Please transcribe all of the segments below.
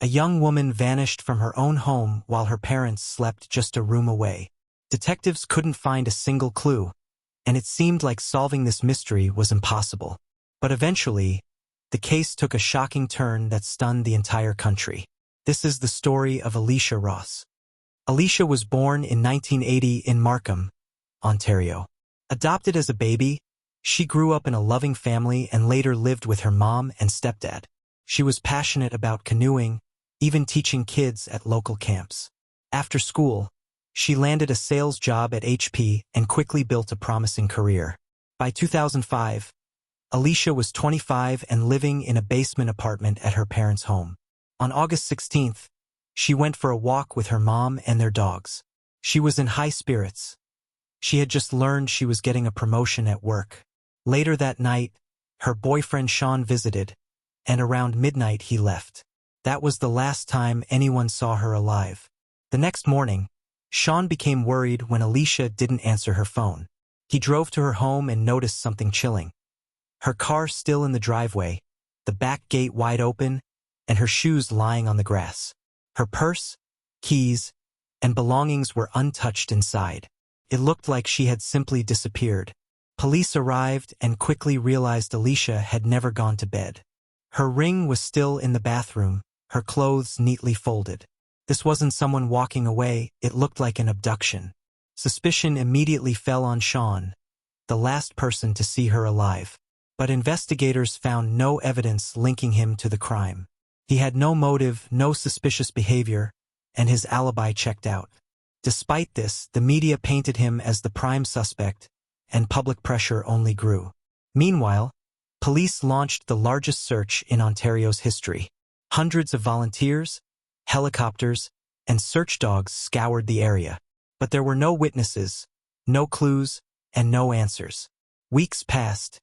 A young woman vanished from her own home while her parents slept just a room away. Detectives couldn't find a single clue, and it seemed like solving this mystery was impossible. But eventually, the case took a shocking turn that stunned the entire country. This is the story of Alicia Ross. Alicia was born in 1980 in Markham, Ontario. Adopted as a baby, she grew up in a loving family and later lived with her mom and stepdad. She was passionate about canoeing, even teaching kids at local camps. After school, she landed a sales job at HP and quickly built a promising career. By 2005, Alicia was 25 and living in a basement apartment at her parents' home. On August 16th, she went for a walk with her mom and their dogs. She was in high spirits. She had just learned she was getting a promotion at work. Later that night, her boyfriend Sean visited, and around midnight he left. That was the last time anyone saw her alive. The next morning, Sean became worried when Alicia didn't answer her phone. He drove to her home and noticed something chilling. Her car still in the driveway, the back gate wide open, and her shoes lying on the grass. Her purse, keys, and belongings were untouched inside. It looked like she had simply disappeared. Police arrived and quickly realized Alicia had never gone to bed. Her ring was still in the bathroom, her clothes neatly folded. This wasn't someone walking away, it looked like an abduction. Suspicion immediately fell on Sean, the last person to see her alive. But investigators found no evidence linking him to the crime. He had no motive, no suspicious behavior, and his alibi checked out. Despite this, the media painted him as the prime suspect, and public pressure only grew. Meanwhile, police launched the largest search in Ontario's history. Hundreds of volunteers, helicopters, and search dogs scoured the area. But there were no witnesses, no clues, and no answers. Weeks passed,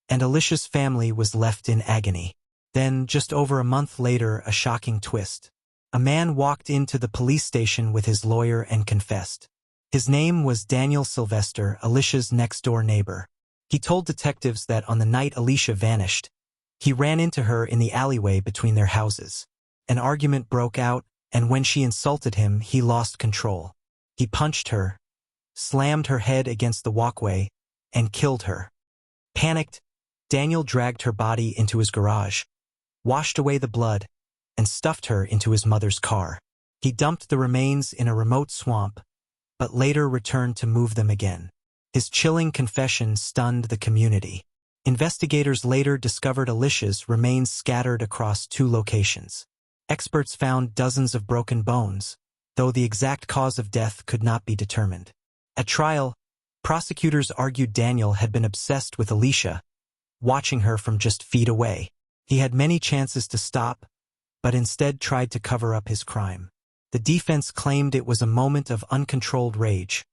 and Alicia's family was left in agony. Then, just over a month later, a shocking twist. A man walked into the police station with his lawyer and confessed. His name was Daniel Sylvester, Alicia's next-door neighbor. He told detectives that on the night Alicia vanished, he ran into her in the alleyway between their houses. An argument broke out, and when she insulted him, he lost control. He punched her, slammed her head against the walkway, and killed her. Panicked, Daniel dragged her body into his garage, washed away the blood, and stuffed her into his mother's car. He dumped the remains in a remote swamp, but later returned to move them again. His chilling confession stunned the community. Investigators later discovered Alicia's remains scattered across 2 locations. Experts found dozens of broken bones, though the exact cause of death could not be determined. At trial, prosecutors argued Daniel had been obsessed with Alicia, watching her from just feet away. He had many chances to stop, but instead tried to cover up his crime. The defense claimed it was a moment of uncontrolled rage,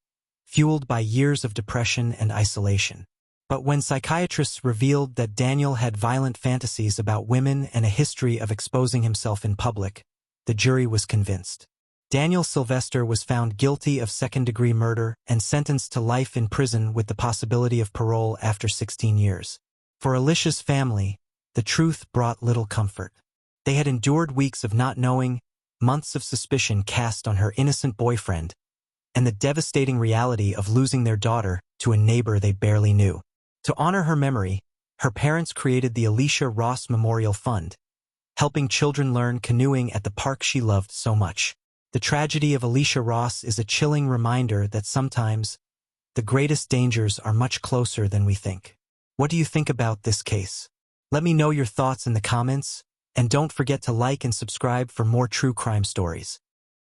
fueled by years of depression and isolation. But when psychiatrists revealed that Daniel had violent fantasies about women and a history of exposing himself in public, the jury was convinced. Daniel Sylvester was found guilty of second-degree murder and sentenced to life in prison with the possibility of parole after 16 years. For Alicia's family, the truth brought little comfort. They had endured weeks of not knowing, months of suspicion cast on her innocent boyfriend, and the devastating reality of losing their daughter to a neighbor they barely knew. To honor her memory, her parents created the Alicia Ross Memorial Fund, helping children learn canoeing at the park she loved so much. The tragedy of Alicia Ross is a chilling reminder that sometimes the greatest dangers are much closer than we think. What do you think about this case? Let me know your thoughts in the comments, and don't forget to like and subscribe for more true crime stories.